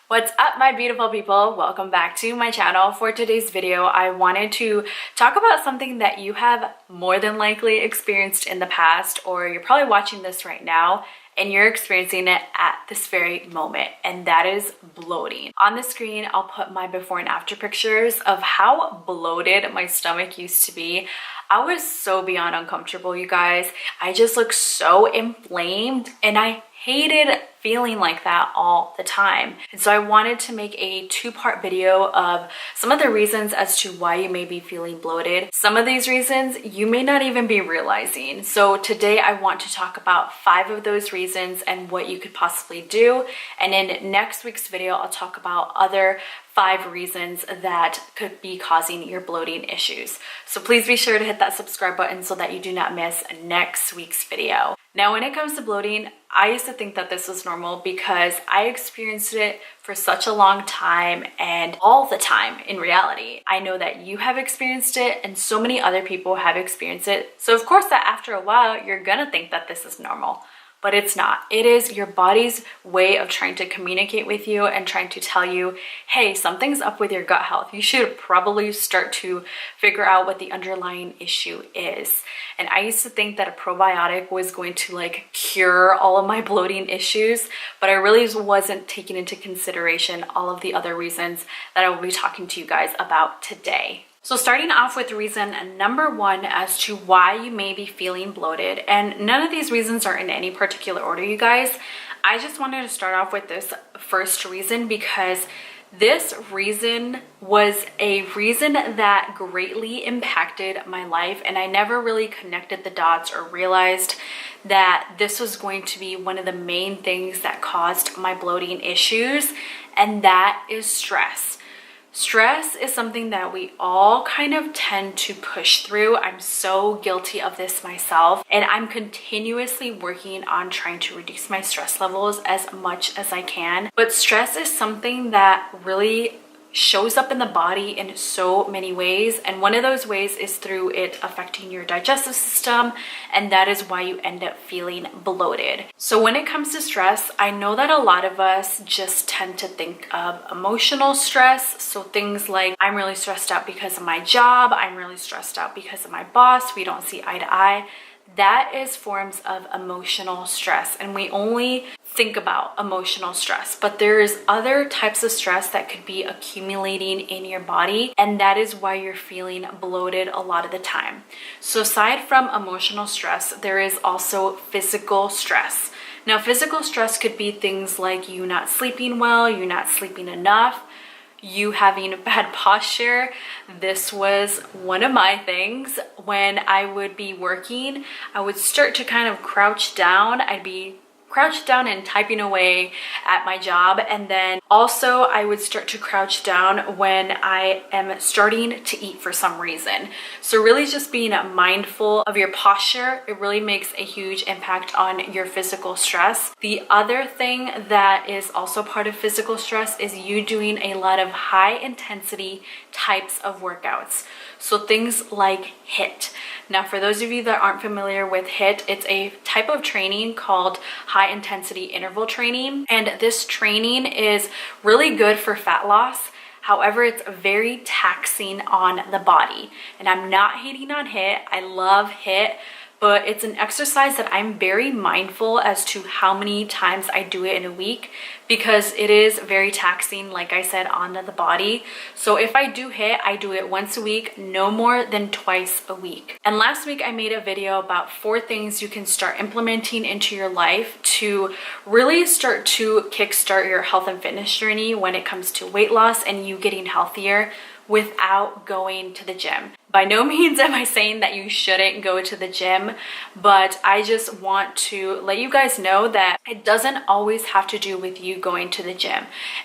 What's up, my beautiful people? Welcome back to my channel. For today's video, I wanted to talk about something that you have more than likely experienced in the past, or you're probably watching this right now and you're experiencing it at this very moment, and that is bloating. On the screen, I'll put my before and after pictures of how bloated my stomach used to be. I was so beyond uncomfortable, you guys. I just looked so inflamed and I hated feeling like that all the time. And so I wanted to make a two-part video of some of the reasons as to why you may be feeling bloated. Some of these reasons you may not even be realizing. So today I want to talk about 5 of those reasons and what you could possibly do. And in next week's video, I'll talk about other 5 reasons that could be causing your bloating issues. So please be sure to hit that subscribe button so that you do not miss next week's video. Now, when it comes to bloating, I used to think that this was normal because I experienced it for such a long time and all the time in reality. I know that you have experienced it and so many other people have experienced it. So of course that after a while, you're gonna think that this is normal. But it's not. It is your body's way of trying to communicate with you and trying to tell you, hey, something's up with your gut health. You should probably start to figure out what the underlying issue is. And I used to think that a probiotic was going to like cure all of my bloating issues, but I really wasn't taking into consideration all of the other reasons that I will be talking to you guys about today. So starting off with reason number 1 as to why you may be feeling bloated, and none of these reasons are in any particular order, you guys. I just wanted to start off with this first reason because this reason was a reason that greatly impacted my life, and I never really connected the dots or realized that this was going to be one of the main things that caused my bloating issues, and that is stress. Stress is something that we all kind of tend to push through. I'm so guilty of this myself, and I'm continuously working on trying to reduce my stress levels as much as I can. But stress is something that really shows up in the body in so many ways, and one of those ways is through it affecting your digestive system, and that is why you end up feeling bloated. So when it comes to stress, I know that a lot of us just tend to think of emotional stress. So things like, I'm really stressed out because of my job, I'm really stressed out because of my boss, we don't see eye to eye. That is forms of emotional stress, and we only think about emotional stress, but there's other types of stress that could be accumulating in your body, and that is why you're feeling bloated a lot of the time. So aside from emotional stress, there is also physical stress. Now, physical stress could be things like you not sleeping well, you not sleeping enough, you having bad posture. This was one of my things. When I would be working, I would start to kind of crouch down. I'd be crouched down and typing away at my job, and then also I would start to crouch down when I am starting to eat for some reason. So really just being mindful of your posture, it really makes a huge impact on your physical stress. The other thing that is also part of physical stress is you doing a lot of high intensity types of workouts. So things like HIIT. Now, for those of you that aren't familiar with HIIT, it's a type of training called high intensity interval training. And this training is really good for fat loss. However, it's very taxing on the body. And I'm not hating on HIIT. I love HIIT. But it's an exercise that I'm very mindful as to how many times I do it in a week, because it is very taxing, like I said, on the body. So if I do HIIT, I do it once a week, no more than twice a week. And last week I made a video about 4 things you can start implementing into your life to really start to kickstart your health and fitness journey when it comes to weight loss and you getting healthier without going to the gym. By no means am I saying that you shouldn't go to the gym, but I just want to let you guys know that it doesn't always have to do with you going to the gym.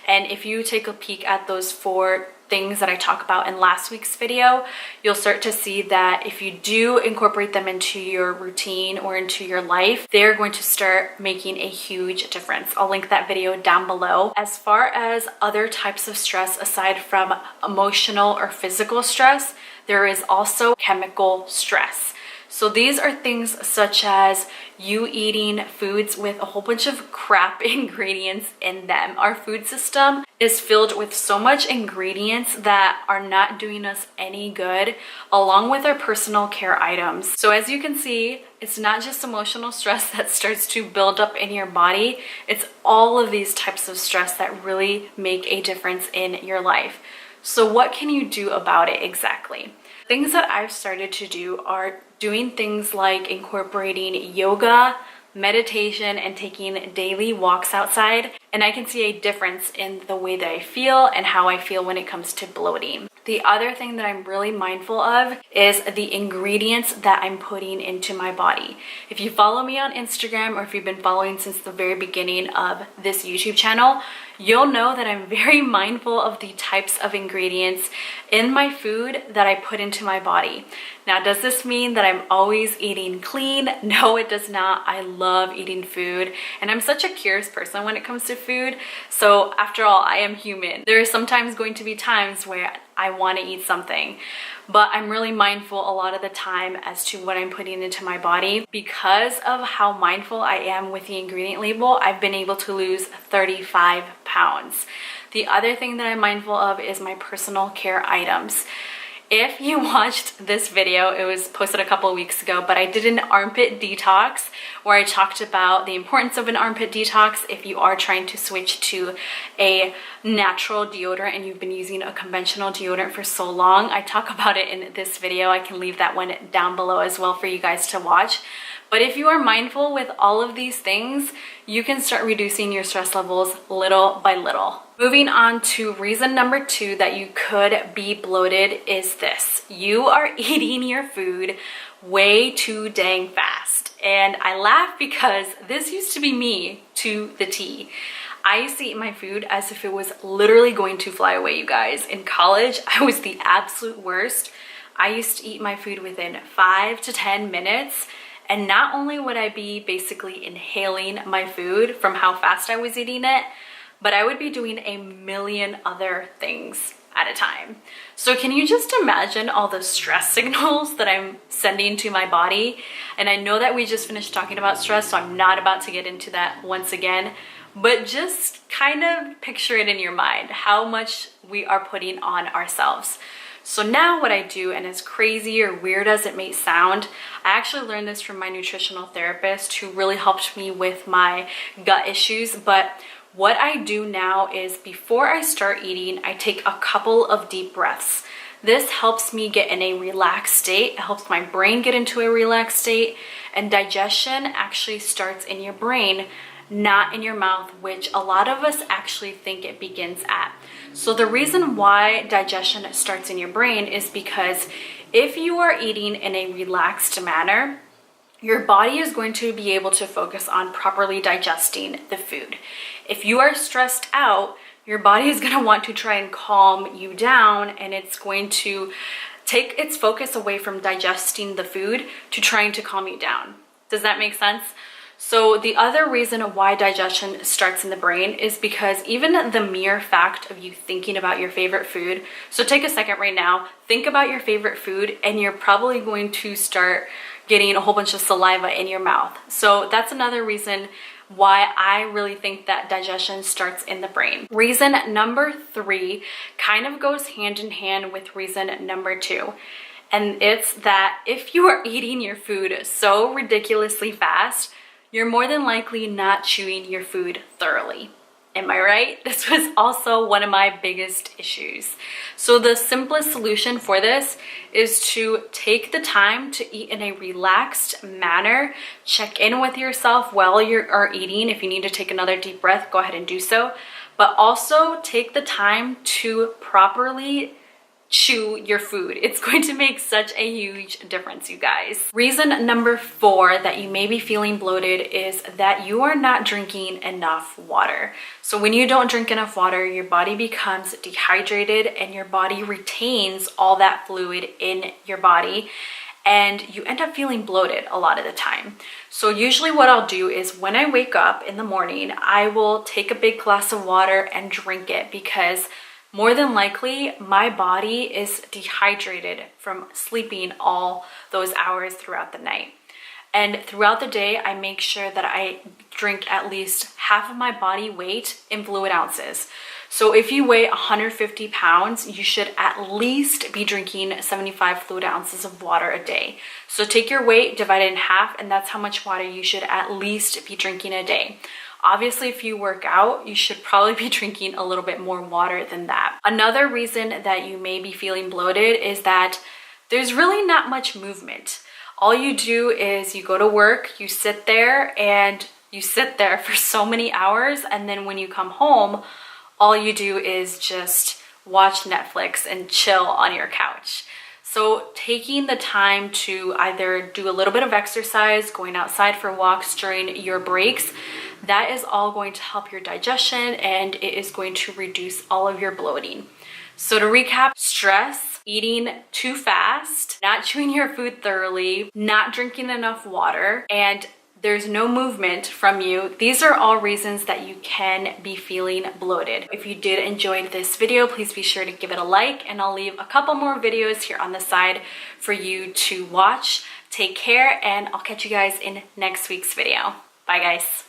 And if you take a peek at those 4 things that I talk about in last week's video, you'll start to see that if you do incorporate them into your routine or into your life, they're going to start making a huge difference. I'll link that video down below. As far as other types of stress aside from emotional or physical stress, there is also chemical stress. So these are things such as you eating foods with a whole bunch of crap ingredients in them. Our food system is filled with so much ingredients that are not doing us any good, along with our personal care items. So as you can see, it's not just emotional stress that starts to build up in your body. It's all of these types of stress that really make a difference in your life. So what can you do about it exactly? Things that I've started to do are doing things like incorporating yoga, meditation, and taking daily walks outside. And I can see a difference in the way that I feel and how I feel when it comes to bloating. The other thing that I'm really mindful of is the ingredients that I'm putting into my body. If you follow me on Instagram, or if you've been following since the very beginning of this YouTube channel, you'll know that I'm very mindful of the types of ingredients in my food that I put into my body. Now, does this mean that I'm always eating clean? No, it does not. I love eating food, and I'm such a curious person when it comes to food. So after all, I am human. There are sometimes going to be times where I want to eat something, but I'm really mindful a lot of the time as to what I'm putting into my body. Because of how mindful I am with the ingredient label, I've been able to lose 35 pounds. The other thing that I'm mindful of is my personal care items. If you watched this video, it was posted a couple of weeks ago, but I did an armpit detox where I talked about the importance of an armpit detox if you are trying to switch to a natural deodorant and you've been using a conventional deodorant for so long. I talk about it in this video. I can leave that one down below as well for you guys to watch. But if you are mindful with all of these things, you can start reducing your stress levels little by little. Moving on to reason number 2 that you could be bloated is this. You are eating your food way too dang fast. And I laugh because this used to be me to the T. I used to eat my food as if it was literally going to fly away, you guys. In college, I was the absolute worst. I used to eat my food within 5 to 10 minutes. And not only would I be basically inhaling my food from how fast I was eating it, but I would be doing a million other things at a time. So can you just imagine all the stress signals that I'm sending to my body? And I know that we just finished talking about stress, so I'm not about to get into that once again, but just kind of picture it in your mind, how much we are putting on ourselves. So now what I do, and as crazy or weird as it may sound, I actually learned this from my nutritional therapist who really helped me with my gut issues. But what I do now is before I start eating, I take a couple of deep breaths. This helps me get in a relaxed state. It helps my brain get into a relaxed state, and digestion actually starts in your brain, not in your mouth, which a lot of us actually think it begins at. So the reason why digestion starts in your brain is because if you are eating in a relaxed manner, your body is going to be able to focus on properly digesting the food. If you are stressed out, your body is going to want to try and calm you down, and it's going to take its focus away from digesting the food to trying to calm you down. Does that make sense? So the other reason why digestion starts in the brain is because even the mere fact of you thinking about your favorite food, so take a second right now, think about your favorite food, and you're probably going to start getting a whole bunch of saliva in your mouth. So that's another reason why I really think that digestion starts in the brain. Reason number 3 kind of goes hand in hand with reason number 2. And it's that if you are eating your food so ridiculously fast, you're more than likely not chewing your food thoroughly. Am I right? This was also one of my biggest issues. So the simplest solution for this is to take the time to eat in a relaxed manner. Check in with yourself while you are eating. If you need to take another deep breath, go ahead and do so. But also take the time to properly chew your food. It's going to make such a huge difference, you guys. Reason number 4 that you may be feeling bloated is that you are not drinking enough water. So when you don't drink enough water, your body becomes dehydrated and your body retains all that fluid in your body, and you end up feeling bloated a lot of the time. So usually what I'll do is when I wake up in the morning, I will take a big glass of water and drink it, because more than likely my body is dehydrated from sleeping all those hours throughout the night. And throughout the day, I make sure that I drink at least half of my body weight in fluid ounces. So if you weigh 150 pounds, you should at least be drinking 75 fluid ounces of water a day. So take your weight, divide it in half, and that's how much water you should at least be drinking a day. Obviously, if you work out, you should probably be drinking a little bit more water than that. Another reason that you may be feeling bloated is that there's really not much movement. All you do is you go to work, you sit there, and you sit there for so many hours, and then when you come home, all you do is just watch Netflix and chill on your couch. So taking the time to either do a little bit of exercise, going outside for walks during your breaks, that is all going to help your digestion, and it is going to reduce all of your bloating. So to recap, stress, eating too fast, not chewing your food thoroughly, not drinking enough water, and there's no movement from you. These are all reasons that you can be feeling bloated. If you did enjoy this video, please be sure to give it a like, and I'll leave a couple more videos here on the side for you to watch. Take care, and I'll catch you guys in next week's video. Bye guys.